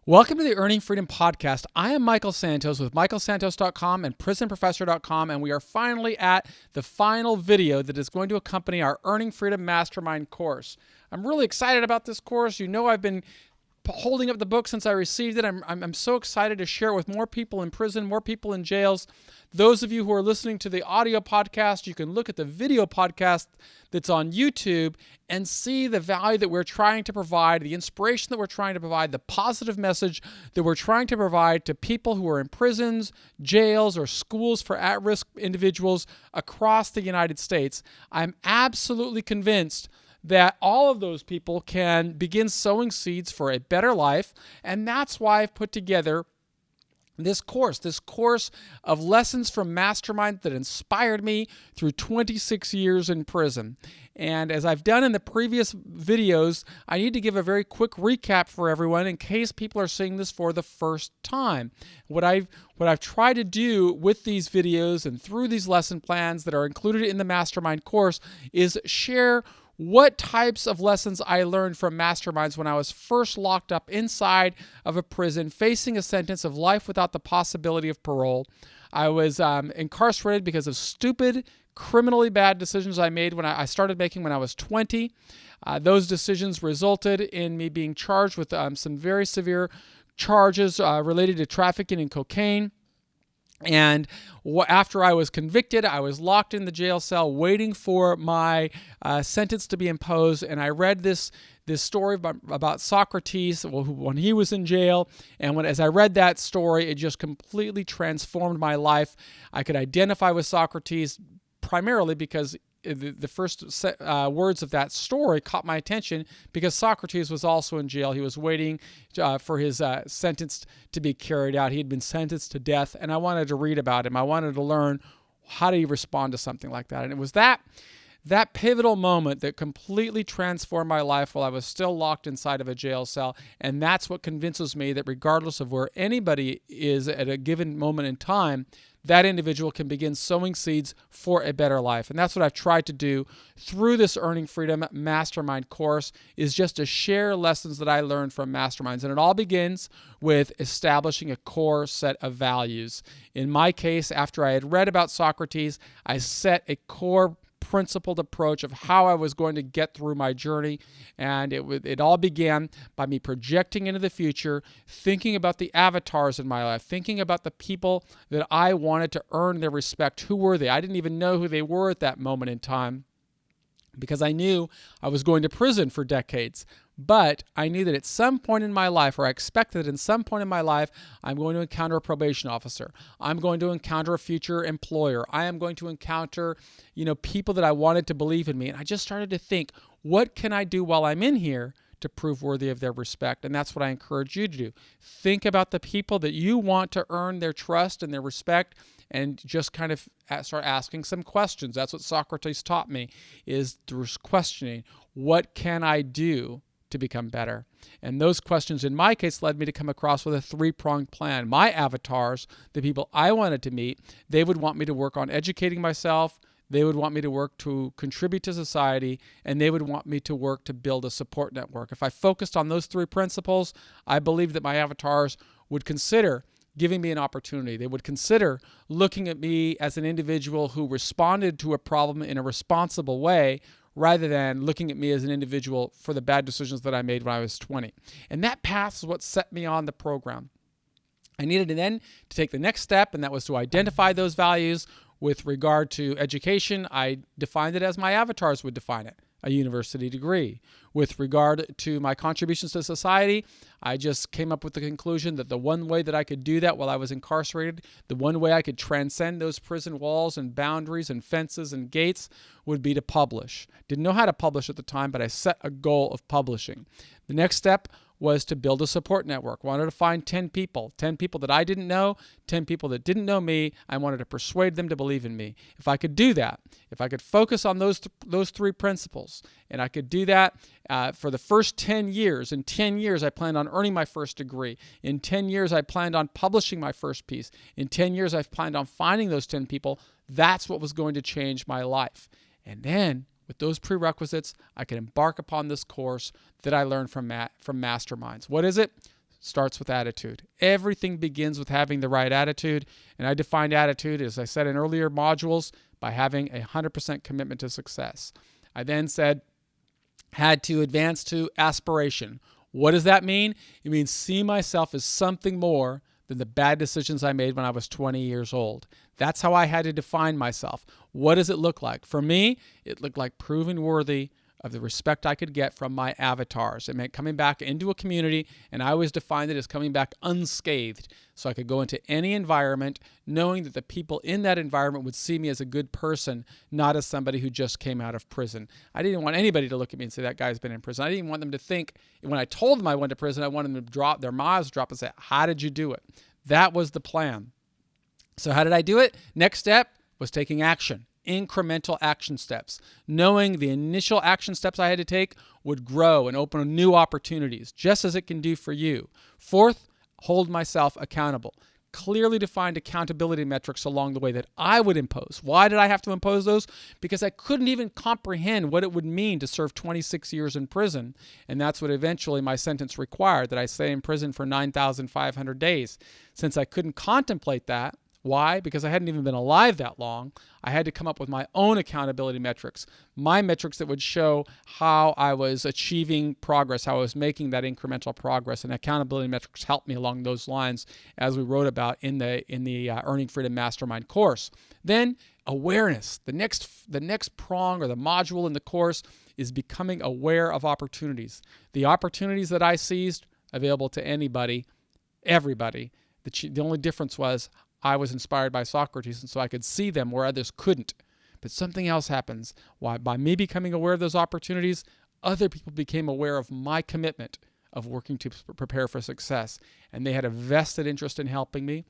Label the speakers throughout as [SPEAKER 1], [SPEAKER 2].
[SPEAKER 1] Welcome to the Earning Freedom Podcast. I am Michael Santos with michaelsantos.com and prisonprofessor.com, and we are finally at the final video that is going to accompany our Earning Freedom Mastermind course. I'm really excited about this course. You know I've been holding up the book since I received it. I'm so excited to share it with more people in prison, more people in jails. Those of you who are listening to the audio podcast, you can look at the video podcast that's on YouTube and see the value that we're trying to provide, the inspiration that we're trying to provide, the positive message that we're trying to provide to people who are in prisons, jails, or schools for at-risk individuals across the United States. I'm absolutely convinced that all of those people can begin sowing seeds for a better life, and that's why I've put together this course of lessons from Mastermind that inspired me through 26 years in prison. And as I've done in the previous videos, I need to give a very quick recap for everyone in case people are seeing this for the first time. What I've tried to do with these videos and through these lesson plans that are included in the Mastermind course is share what types of lessons I learned from masterminds when I was first locked up inside of a prison, facing a sentence of life without the possibility of parole. I was incarcerated because of stupid, criminally bad decisions I made when I started making when I was 20. Those decisions resulted in me being charged with some very severe charges related to trafficking in cocaine. And after I was convicted, I was locked in the jail cell waiting for my sentence to be imposed. And I read this story about Socrates when he was in jail. And as I read that story, it just completely transformed my life. I could identify with Socrates primarily because the first words of that story caught my attention because Socrates was also in jail. He was waiting for his sentence to be carried out. He had been sentenced to death, and I wanted to read about him. I wanted to learn how do you respond to something like that. And it was that pivotal moment that completely transformed my life while I was still locked inside of a jail cell. And that's what convinces me that regardless of where anybody is at a given moment in time, that individual can begin sowing seeds for a better life. And that's what I've tried to do through this Earning Freedom Mastermind course, is just to share lessons that I learned from masterminds. And it all begins with establishing a core set of values. In my case, after I had read about Socrates, I set a core principled approach of how I was going to get through my journey. And it all began by me projecting into the future, thinking about the avatars in my life, thinking about the people that I wanted to earn their respect. Who were they? I didn't even know who they were at that moment in time, because I knew I was going to prison for decades. But I knew that at some point in my life, or I expected that at some point in my life, I'm going to encounter a probation officer. I'm going to encounter a future employer. I am going to encounter, people that I wanted to believe in me. And I just started to think, what can I do while I'm in here to prove worthy of their respect? And that's what I encourage you to do. Think about the people that you want to earn their trust and their respect, and just kind of start asking some questions. That's what Socrates taught me, is through questioning, what can I do to become better? And those questions, in my case, led me to come across with a three-pronged plan. My avatars, the people I wanted to meet, they would want me to work on educating myself, they would want me to work to contribute to society, and they would want me to work to build a support network. If I focused on those three principles, I believe that my avatars would consider giving me an opportunity. They would consider looking at me as an individual who responded to a problem in a responsible way, rather than looking at me as an individual for the bad decisions that I made when I was 20. And that path is what set me on the program. I needed to then to take the next step, and that was to identify those values. With regard to education, I defined it as my avatars would define it, a university degree. With regard to my contributions to society, I just came up with the conclusion that the one way that I could do that while I was incarcerated, the one way I could transcend those prison walls and boundaries and fences and gates, would be to publish. Didn't know how to publish at the time, but I set a goal of publishing. The next step was to build a support network. Wanted to find 10 people that I didn't know, 10 people that didn't know me. I wanted to persuade them to believe in me. If I could do that, if I could focus on those three principles, and I could do that for the first 10 years. In 10 years, I planned on earning my first degree. In 10 years, I planned on publishing my first piece. In 10 years, I've planned on finding those 10 people. That's what was going to change my life. And then with those prerequisites, I could embark upon this course that I learned from Masterminds. What is it? starts with attitude. Everything begins with having the right attitude. And I defined attitude, as I said in earlier modules, by having a 100% commitment to success. I then said, had to advance to aspiration. What does that mean? It means see myself as something more than the bad decisions I made when I was 20 years old. That's how I had to define myself. What does it look like? For me, it looked like proving worthy of the respect I could get from my avatars. It meant coming back into a community, and I always defined it as coming back unscathed, so I could go into any environment knowing that the people in that environment would see me as a good person, not as somebody who just came out of prison. I didn't want anybody to look at me and say, that guy's been in prison. I didn't want them to think, when I told them I went to prison, I wanted them to drop their mouths, drop and say, how did you do it? That was the plan. So how did I do it? Next step was taking action. Incremental action steps, knowing the initial action steps I had to take would grow and open new opportunities, just as it can do for you. Fourth, hold myself accountable. Clearly defined accountability metrics along the way that I would impose. Why did I have to impose those? Because I couldn't even comprehend what it would mean to serve 26 years in prison. And that's what eventually my sentence required, that I stay in prison for 9,500 days. Since I couldn't contemplate that, why? Because I hadn't even been alive that long. I had to come up with my own accountability metrics, my metrics that would show how I was achieving progress, how I was making that incremental progress, and accountability metrics helped me along those lines, as we wrote about in the Earning Freedom Mastermind course. Then awareness. The next prong or the module in the course is becoming aware of opportunities. The opportunities that I seized, available to anybody, everybody. The only difference was I was inspired by Socrates, and so I could see them where others couldn't. But something else happens. Why? By me becoming aware of those opportunities, other people became aware of my commitment of working to prepare for success. And they had a vested interest in helping me.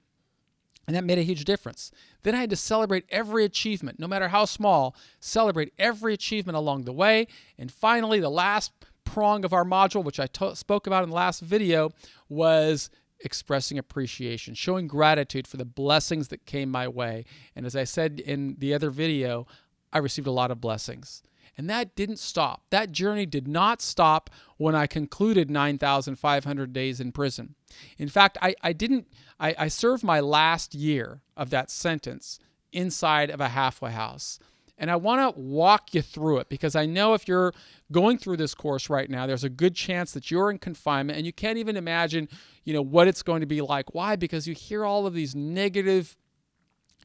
[SPEAKER 1] And that made a huge difference. Then I had to celebrate every achievement, no matter how small, celebrate every achievement along the way. And finally, the last prong of our module, which I spoke about in the last video, was expressing appreciation, showing gratitude for the blessings that came my way. And as I said in the other video, I received a lot of blessings. And that didn't stop. That journey did not stop when I concluded 9,500 days in prison. In fact, I served my last year of that sentence inside of a halfway house. And I want to walk you through it, because I know if you're going through this course right now, there's a good chance that you're in confinement and you can't even imagine, what it's going to be like. Why? Because you hear all of these negative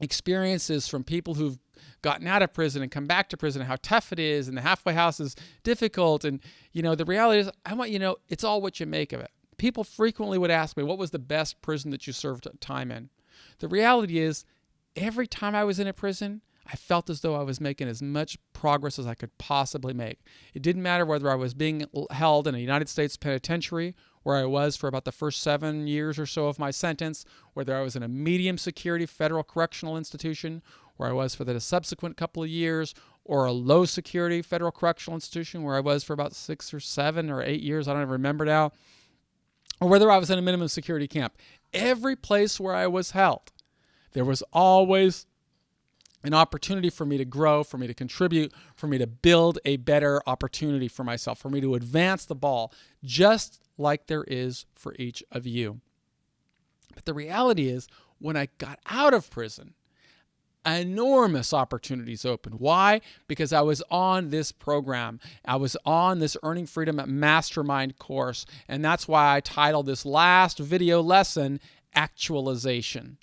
[SPEAKER 1] experiences from people who've gotten out of prison and come back to prison, and how tough it is, and the halfway house is difficult. And, the reality is, I want you to know, it's all what you make of it. People frequently would ask me, what was the best prison that you served time in? The reality is, every time I was in a prison, I felt as though I was making as much progress as I could possibly make. It didn't matter whether I was being held in a United States penitentiary, where I was for about the first 7 years or so of my sentence, whether I was in a medium security federal correctional institution, where I was for the subsequent couple of years, or a low security federal correctional institution, where I was for about 6 or 7 or 8 years, I don't even remember now, or whether I was in a minimum security camp. Every place where I was held, there was always an opportunity for me to grow, for me to contribute, for me to build a better opportunity for myself, for me to advance the ball, just like there is for each of you. But the reality is, when I got out of prison, enormous opportunities opened. Why? Because I was on this program. I was on this Earning Freedom Mastermind course, and that's why I titled this last video lesson, Actualization.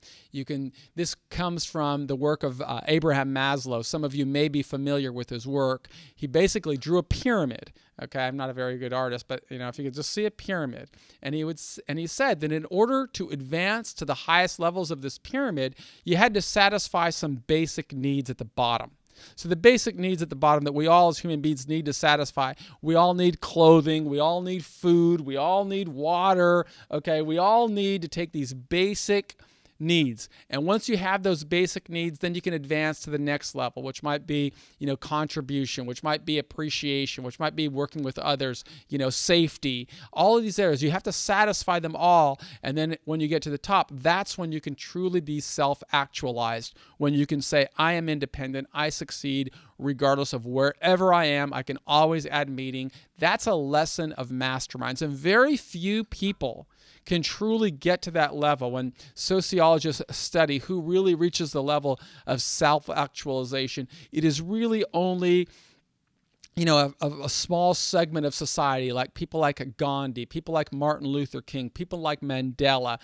[SPEAKER 1] This comes from the work of Abraham Maslow. Some of you may be familiar with his work. He basically drew a pyramid. Okay, I'm not a very good artist, but if you could just see a pyramid, and he said that in order to advance to the highest levels of this pyramid, you had to satisfy some basic needs at the bottom. So the basic needs at the bottom that we all as human beings need to satisfy, we all need clothing, we all need food, we all need water, okay? We all need to take these basic needs. And once you have those basic needs, then you can advance to the next level, which might be, contribution, which might be appreciation, which might be working with others, safety, all of these areas. You have to satisfy them all. And then when you get to the top, that's when you can truly be self-actualized, when you can say, I am independent, I succeed, regardless of wherever I am. I can always add meaning. That's a lesson of masterminds. And very few people can truly get to that level. When sociologists study who really reaches the level of self-actualization, it is really only a small segment of society, like people like Gandhi, people like Martin Luther King, people like Mandela,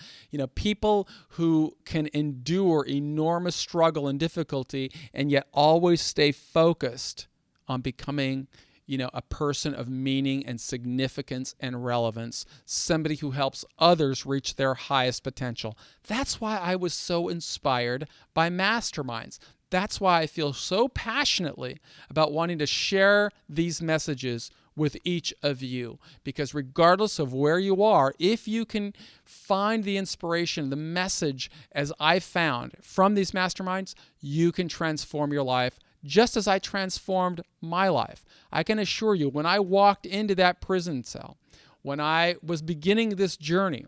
[SPEAKER 1] people who can endure enormous struggle and difficulty and yet always stay focused on becoming, a person of meaning and significance and relevance, somebody who helps others reach their highest potential. That's why I was so inspired by masterminds. That's why I feel so passionately about wanting to share these messages with each of you. Because regardless of where you are, if you can find the inspiration, the message as I found from these masterminds, you can transform your life just as I transformed my life. I can assure you, when I walked into that prison cell, when I was beginning this journey,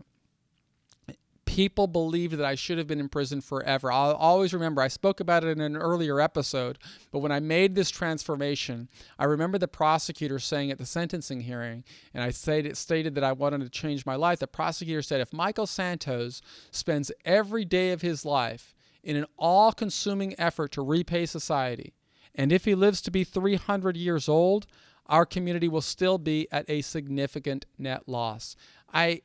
[SPEAKER 1] people believed that I should have been in prison forever. I'll always remember, I spoke about it in an earlier episode, but when I made this transformation, I remember the prosecutor saying at the sentencing hearing, and I stated that I wanted to change my life. The prosecutor said, if Michael Santos spends every day of his life in an all-consuming effort to repay society, and if he lives to be 300 years old, our community will still be at a significant net loss. I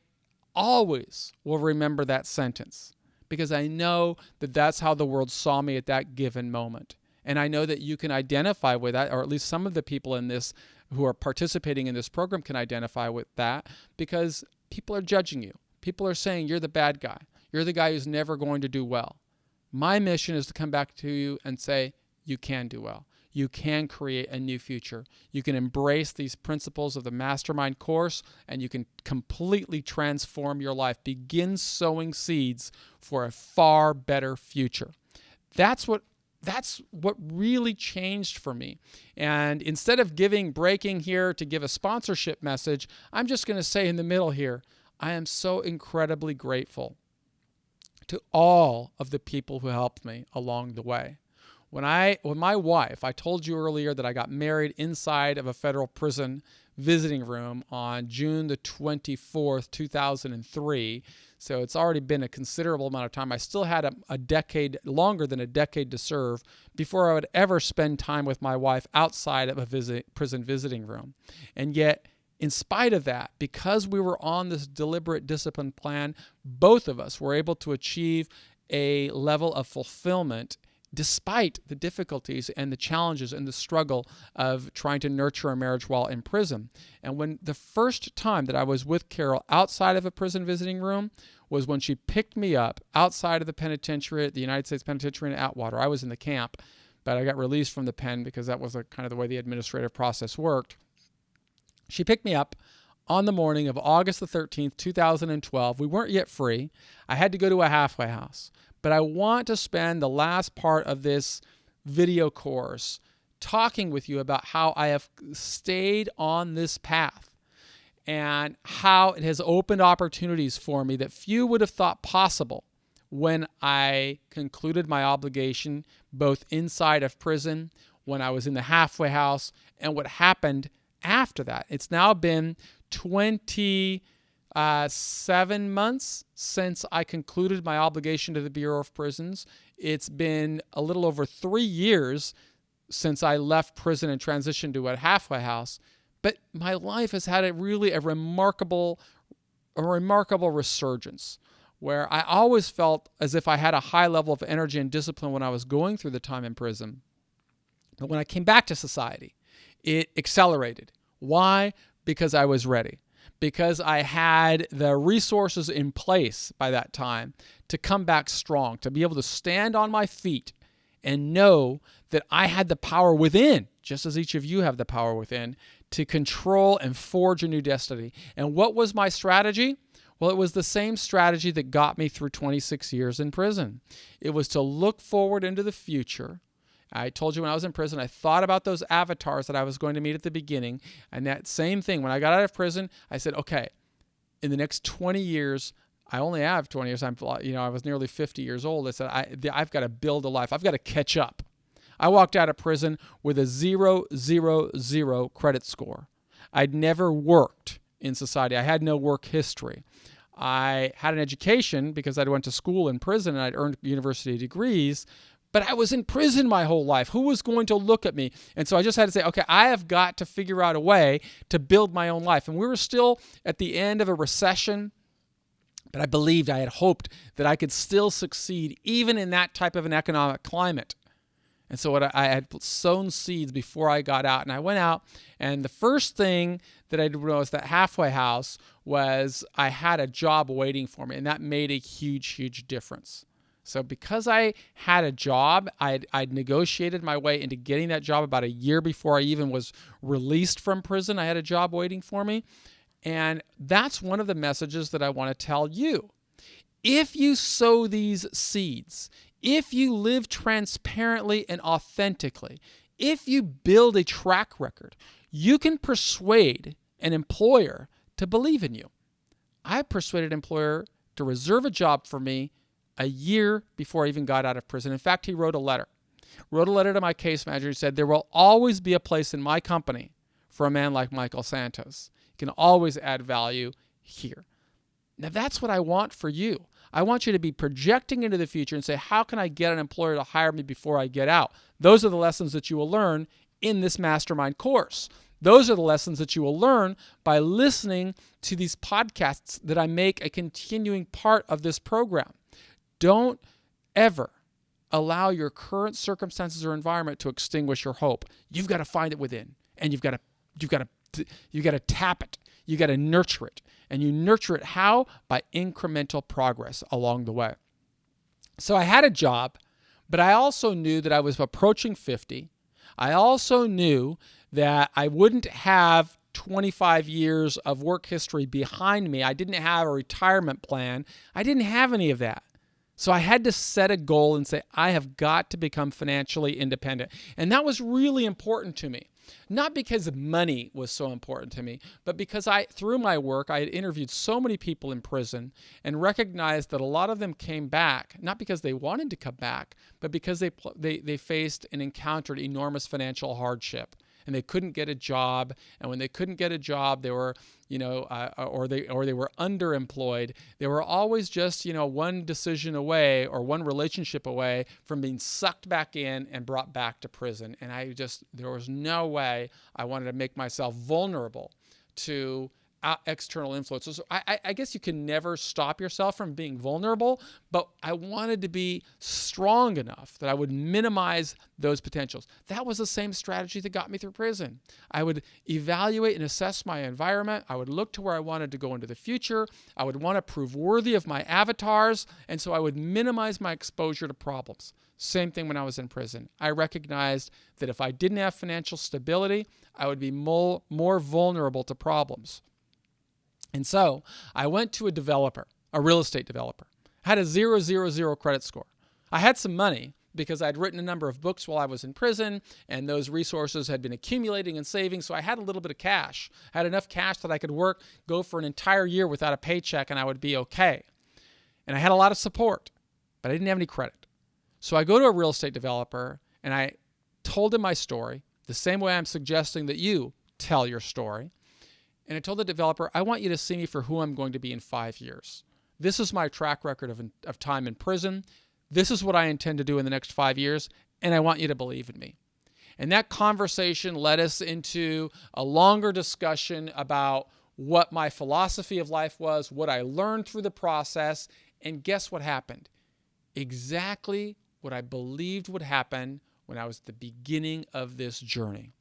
[SPEAKER 1] always will remember that sentence because I know that that's how the world saw me at that given moment. And I know that you can identify with that, or at least some of the people in this who are participating in this program can identify with that, because people are judging you. People are saying you're the bad guy. You're the guy who's never going to do well. My mission is to come back to you and say, you can do well. You can create a new future. You can embrace these principles of the Mastermind course, and you can completely transform your life. Begin sowing seeds for a far better future. That's what really changed for me. And instead of breaking here to give a sponsorship message, I'm just going to say in the middle here, I am so incredibly grateful to all of the people who helped me along the way. When my wife, I told you earlier that I got married inside of a federal prison visiting room on June the 24th, 2003. So it's already been a considerable amount of time. I still had a decade, longer than a decade to serve before I would ever spend time with my wife outside of a prison visiting room. And yet, in spite of that, because we were on this deliberate discipline plan, both of us were able to achieve a level of fulfillment despite the difficulties and the challenges and the struggle of trying to nurture a marriage while in prison. And when the first time that I was with Carol outside of a prison visiting room was when she picked me up outside of the penitentiary, the United States Penitentiary in Atwater. I was in the camp, but I got released from the pen because that was kind of the way the administrative process worked. She picked me up on the morning of August the 13th, 2012. We weren't yet free. I had to go to a halfway house. But I want to spend the last part of this video course talking with you about how I have stayed on this path and how it has opened opportunities for me that few would have thought possible when I concluded my obligation, both inside of prison, when I was in the halfway house, and what happened after that. It's now been 27 months since I concluded my obligation to the Bureau of Prisons. It's been a little over 3 years since I left prison and transitioned to a halfway house. But my life has had a remarkable resurgence, where I always felt as if I had a high level of energy and discipline when I was going through the time in prison. But when I came back to society, it accelerated. Why? Because I was ready. Because I had the resources in place by that time to come back strong, to be able to stand on my feet and know that I had the power within, just as each of you have the power within, to control and forge a new destiny. And what was my strategy? Well, it was the same strategy that got me through 26 years in prison. It was to look forward into the future. I told you when I was in prison, I thought about those avatars that I was going to meet at the beginning. And that same thing, when I got out of prison, I said, okay, in the next 20 years, I only have 20 years. I was nearly 50 years old. I said, I've got to build a life. I've got to catch up. I walked out of prison with a 000 credit score. I'd never worked in society. I had no work history. I had an education because I went to school in prison and I'd earned university degrees, but I was in prison my whole life. Who was going to look at me? And so I just had to say, okay, I have got to figure out a way to build my own life. And we were still at the end of a recession, but I had hoped that I could still succeed even in that type of an economic climate. And so I had sown seeds before I got out. And I went out, and the first thing that I did was that halfway house was I had a job waiting for me, and that made a huge, huge difference. So because I had a job, I'd negotiated my way into getting that job about a year before I even was released from prison. I had a job waiting for me. And that's one of the messages that I want to tell you. If you sow these seeds, if you live transparently and authentically, if you build a track record, you can persuade an employer to believe in you. I persuaded an employer to reserve a job for me a year before I even got out of prison. In fact, he wrote a letter to my case manager. He said, there will always be a place in my company for a man like Michael Santos. You can always add value here. Now, that's what I want for you. I want you to be projecting into the future and say, how can I get an employer to hire me before I get out? Those are the lessons that you will learn in this Mastermind course. Those are the lessons that you will learn by listening to these podcasts that I make a continuing part of this program. Don't ever allow your current circumstances or environment to extinguish your hope. You've got to find it within, and you've got to tap it. You got to nurture it. And you nurture it how? By incremental progress along the way. So I had a job, but I also knew that I was approaching 50. I also knew that I wouldn't have 25 years of work history behind me. I didn't have a retirement plan. I didn't have any of that. So I had to set a goal and say, I have got to become financially independent. And that was really important to me. Not because money was so important to me, but because through my work, I had interviewed so many people in prison and recognized that a lot of them came back, not because they wanted to come back, but because they faced and encountered enormous financial hardship. And they couldn't get a job, and when they couldn't get a job, they were, or they were underemployed. They were always just, one decision away or one relationship away from being sucked back in and brought back to prison. And there was no way I wanted to make myself vulnerable to external influences. I guess you can never stop yourself from being vulnerable, but I wanted to be strong enough that I would minimize those potentials. That was the same strategy that got me through prison. I would evaluate and assess my environment. I would look to where I wanted to go into the future. I would want to prove worthy of my avatars, and so I would minimize my exposure to problems. Same thing when I was in prison. I recognized that if I didn't have financial stability, I would be more vulnerable to problems. And so I went to a real estate developer, had a 000 credit score. I had some money because I'd written a number of books while I was in prison, and those resources had been accumulating and saving, so I had a little bit of cash. I had enough cash that I could go for an entire year without a paycheck, and I would be okay. And I had a lot of support, but I didn't have any credit. So I go to a real estate developer, and I told him my story, the same way I'm suggesting that you tell your story. And I told the developer, I want you to see me for who I'm going to be in 5 years. This is my track record of time in prison. This is what I intend to do in the next 5 years, and I want you to believe in me. And that conversation led us into a longer discussion about what my philosophy of life was, what I learned through the process, and guess what happened? Exactly what I believed would happen when I was at the beginning of this journey.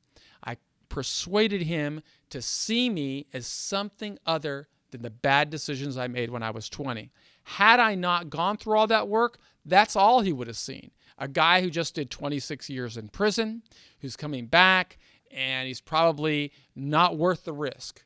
[SPEAKER 1] I persuaded him to see me as something other than the bad decisions I made when I was 20. Had I not gone through all that work, that's all he would have seen. A guy who just did 26 years in prison, who's coming back, and he's probably not worth the risk.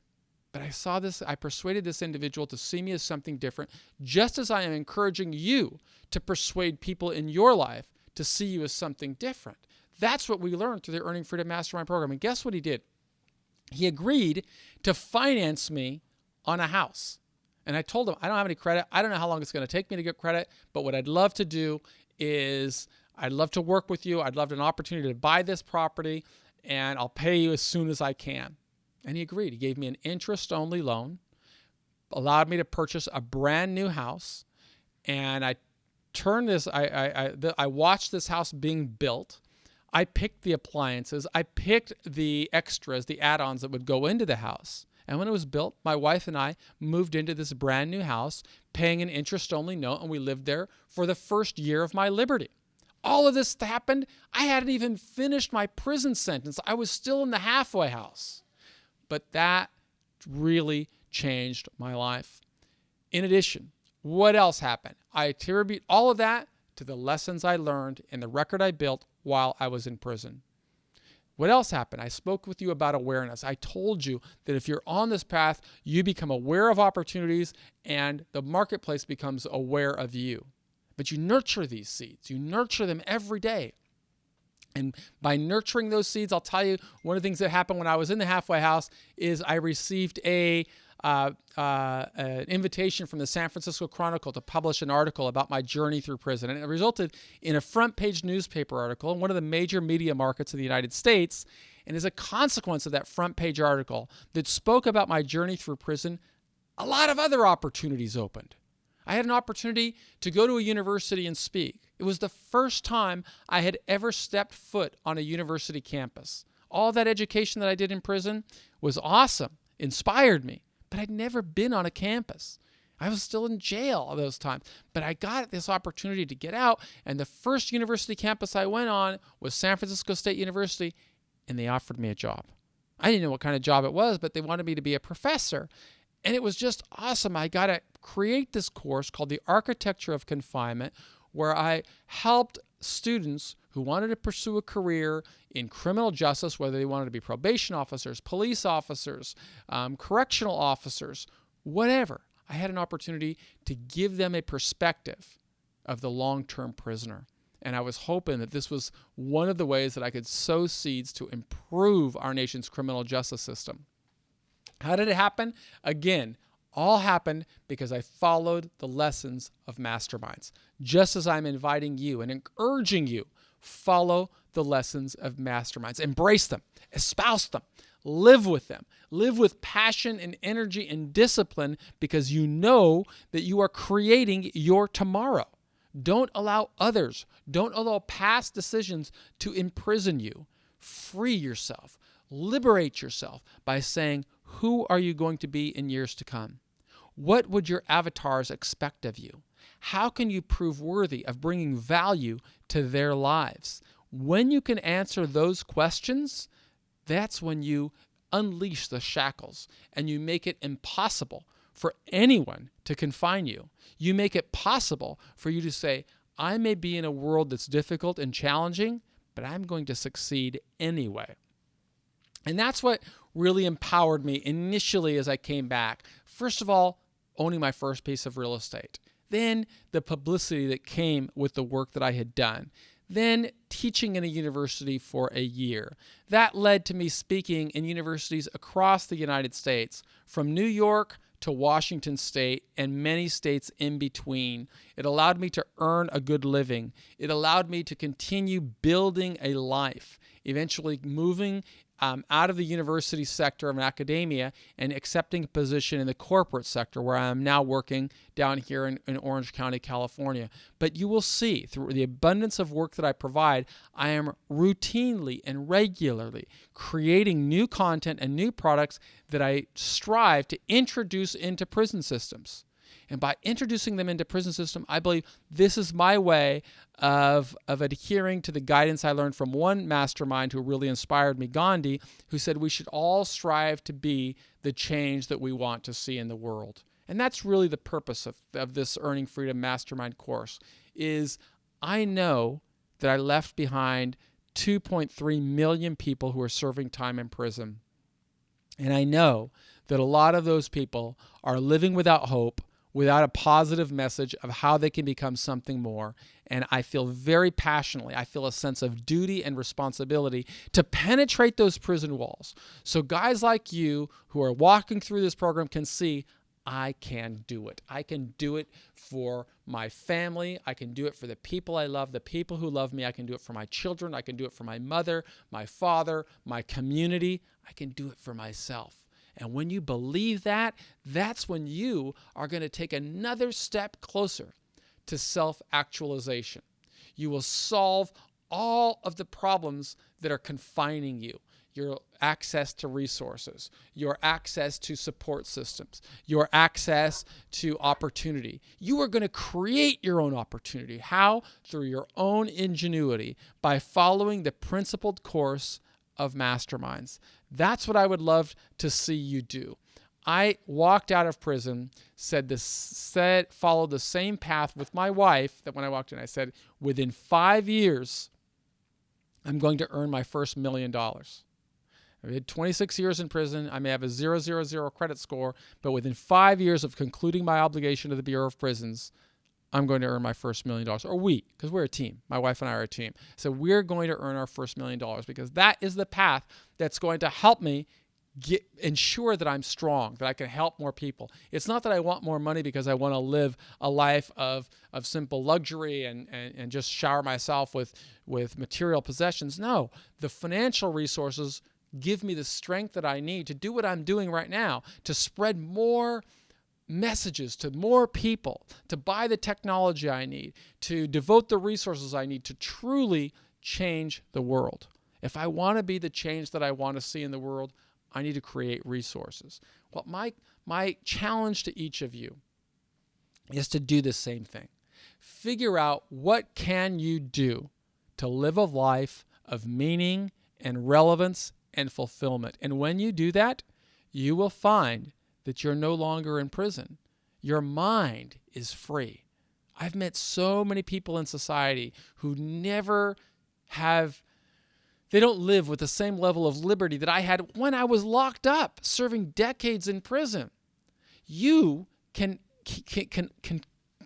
[SPEAKER 1] But I persuaded this individual to see me as something different, just as I am encouraging you to persuade people in your life to see you as something different. That's what we learned through the Earning Freedom Mastermind program. And guess what he did? He agreed to finance me on a house. And I told him, I don't have any credit. I don't know how long it's going to take me to get credit, but what I'd love to do is I'd love to work with you. I'd love an opportunity to buy this property, and I'll pay you as soon as I can. And he agreed. He gave me an interest-only loan, allowed me to purchase a brand new house, and I watched this house being built. I picked the appliances. I picked the extras, the add-ons that would go into the house. And when it was built, my wife and I moved into this brand new house, paying an interest-only note, and we lived there for the first year of my liberty. All of this happened. I hadn't even finished my prison sentence. I was still in the halfway house. But that really changed my life. In addition, what else happened? I attribute all of that to the lessons I learned and the record I built while I was in prison. What else happened? I spoke with you about awareness. I told you that if you're on this path, you become aware of opportunities and the marketplace becomes aware of you. But you nurture these seeds. You nurture them every day. And by nurturing those seeds, I'll tell you, one of the things that happened when I was in the halfway house is I received an invitation from the San Francisco Chronicle to publish an article about my journey through prison. And it resulted in a front page newspaper article in one of the major media markets of the United States. And as a consequence of that front page article that spoke about my journey through prison, a lot of other opportunities opened. I had an opportunity to go to a university and speak. It was the first time I had ever stepped foot on a university campus. All that education that I did in prison was awesome, inspired me, but I'd never been on a campus. I was still in jail all those times, but I got this opportunity to get out, and the first university campus I went on was San Francisco State University, and they offered me a job. I didn't know what kind of job it was, but they wanted me to be a professor. And it was just awesome. I got to create this course called The Architecture of Confinement, where I helped students who wanted to pursue a career in criminal justice, whether they wanted to be probation officers, police officers, correctional officers, whatever. I had an opportunity to give them a perspective of the long-term prisoner. And I was hoping that this was one of the ways that I could sow seeds to improve our nation's criminal justice system. How did it happen? Again, all happened because I followed the lessons of Masterminds. Just as I'm inviting you and encouraging you, follow the lessons of Masterminds. Embrace them, espouse them, live with them. Live with passion and energy and discipline because you know that you are creating your tomorrow. Don't allow others, don't allow past decisions to imprison you. Free yourself. Liberate yourself by saying, who are you going to be in years to come? What would your avatars expect of you? How can you prove worthy of bringing value to their lives? When you can answer those questions, that's when you unleash the shackles and you make it impossible for anyone to confine you. You make it possible for you to say, I may be in a world that's difficult and challenging, but I'm going to succeed anyway. And that's what really empowered me initially as I came back. First of all, owning my first piece of real estate. Then the publicity that came with the work that I had done. Then teaching in a university for a year. That led to me speaking in universities across the United States, from New York to Washington State and many states in between. It allowed me to earn a good living. It allowed me to continue building a life, eventually moving out of the university sector of academia and accepting a position in the corporate sector where I am now working down here in Orange County, California. But you will see through the abundance of work that I provide, I am routinely and regularly creating new content and new products that I strive to introduce into prison systems. And by introducing them into prison system, I believe this is my way of adhering to the guidance I learned from one mastermind who really inspired me, Gandhi, who said we should all strive to be the change that we want to see in the world. And that's really the purpose of this Earning Freedom Mastermind course, is I know that I left behind 2.3 million people who are serving time in prison. And I know that a lot of those people are living without hope, without a positive message of how they can become something more. And I feel very passionately, I feel a sense of duty and responsibility to penetrate those prison walls. So guys like you who are walking through this program can see, I can do it. I can do it for my family. I can do it for the people I love, the people who love me. I can do it for my children. I can do it for my mother, my father, my community. I can do it for myself. And when you believe that, that's when you are going to take another step closer to self-actualization. You will solve all of the problems that are confining you. Your access to resources, your access to support systems, your access to opportunity. You are going to create your own opportunity. How? Through your own ingenuity, by following the principled course of Masterminds. That's what I would love to see you do. I walked out of prison, followed the same path with my wife that when I walked in, I said, within 5 years, I'm going to earn my first $1 million. I did 26 years in prison. I may have a 000 credit score, but within 5 years of concluding my obligation to the Bureau of Prisons, I'm going to earn my first $1 million. Or we, because we're a team. My wife and I are a team. So we're going to earn our first $1 million because that is the path that's going to help me ensure that I'm strong, that I can help more people. It's not that I want more money because I want to live a life of simple luxury and just shower myself with material possessions. No, the financial resources give me the strength that I need to do what I'm doing right now, to spread more messages to more people, to buy the technology I need, to devote the resources I need to truly change the world. If I want to be the change that I want to see in the world, I need to create resources. Well, my challenge to each of you is to do the same thing. Figure out what can you do to live a life of meaning and relevance and fulfillment. And when you do that, you will find that you're no longer in prison. Your mind is free. I've met so many people in society who they don't live with the same level of liberty that I had when I was locked up, serving decades in prison. You can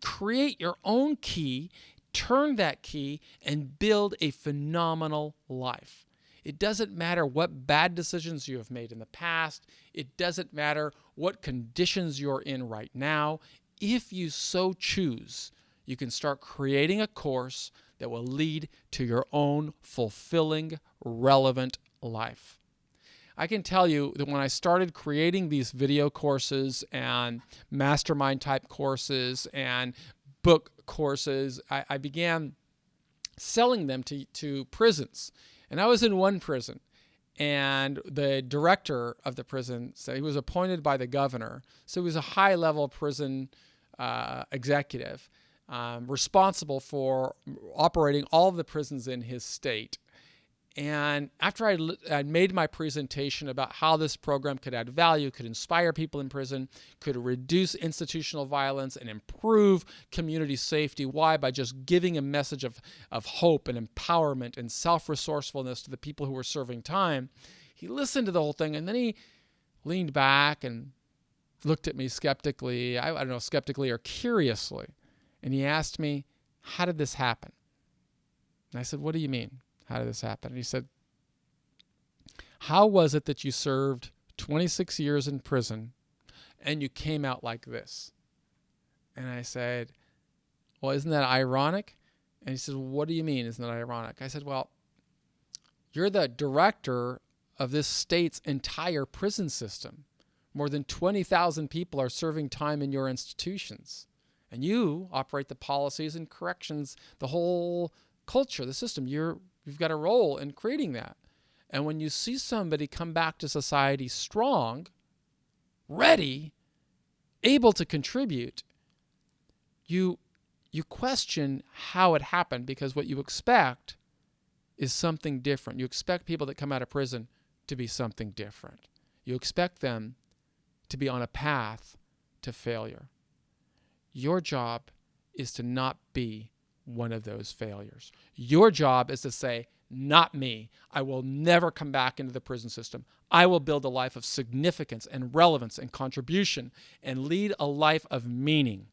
[SPEAKER 1] create your own key, turn that key, and build a phenomenal life. It doesn't matter what bad decisions you have made in the past. It doesn't matter what conditions you're in right now. If you so choose, you can start creating a course that will lead to your own fulfilling, relevant life. I can tell you that when I started creating these video courses and mastermind type courses and book courses, I began selling them to prisons. And I was in one prison, and the director of the prison said he was appointed by the governor, so he was a high-level prison executive responsible for operating all of the prisons in his state. And after I made my presentation about how this program could add value, could inspire people in prison, could reduce institutional violence and improve community safety. Why? By just giving a message of hope and empowerment and self-resourcefulness to the people who were serving time. He listened to the whole thing, and then he leaned back and looked at me skeptically, I don't know, skeptically or curiously. And he asked me, how did this happen? And I said, what do you mean? How did this happen? And he said, how was it that you served 26 years in prison and you came out like this? And I said, well, isn't that ironic? And he said, what do you mean, isn't that ironic? I said, well, you're the director of this state's entire prison system. More than 20,000 people are serving time in your institutions. And you operate the policies and corrections, the whole culture, the system. You've got a role in creating that. And when you see somebody come back to society strong, ready, able to contribute, you question how it happened, because what you expect is something different. You expect people that come out of prison to be something different. You expect them to be on a path to failure. Your job is to not be one of those failures. Your job is to say, not me. I will never come back into the prison system. I will build a life of significance and relevance and contribution and lead a life of meaning.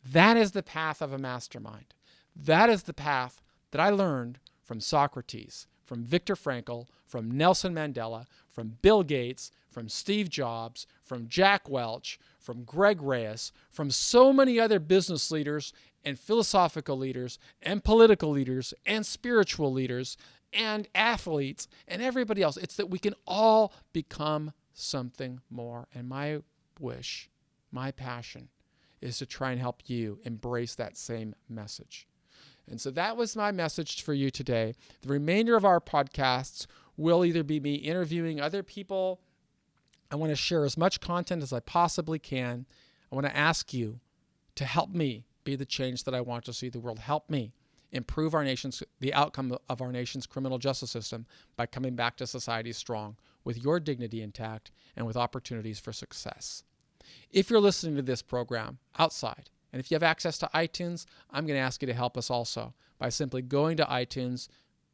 [SPEAKER 1] That is the path of a mastermind. That is the path that I learned from Socrates, from Viktor Frankl, from Nelson Mandela, from Bill Gates, from Steve Jobs, from Jack Welch, from Greg Reyes, from so many other business leaders and philosophical leaders and political leaders and spiritual leaders and athletes and everybody else. It's that we can all become something more. And my wish, my passion, is to try and help you embrace that same message. And so that was my message for you today. The remainder of our podcasts will either be me interviewing other people. I want to share as much content as I possibly can. I want to ask you to help me be the change that I want to see the world. Help me improve the outcome of our nation's criminal justice system by coming back to society strong, with your dignity intact and with opportunities for success. If you're listening to this program outside, and if you have access to iTunes, I'm going to ask you to help us also by simply going to iTunes,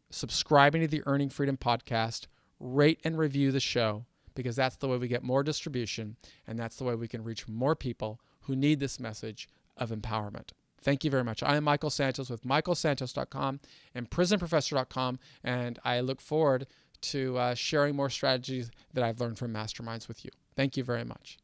[SPEAKER 1] subscribing to the Earning Freedom podcast, rate and review the show, because that's the way we get more distribution, and that's the way we can reach more people who need this message of empowerment. Thank you very much. I am Michael Santos with michaelsantos.com and prisonprofessor.com, and I look forward to sharing more strategies that I've learned from Masterminds with you. Thank you very much.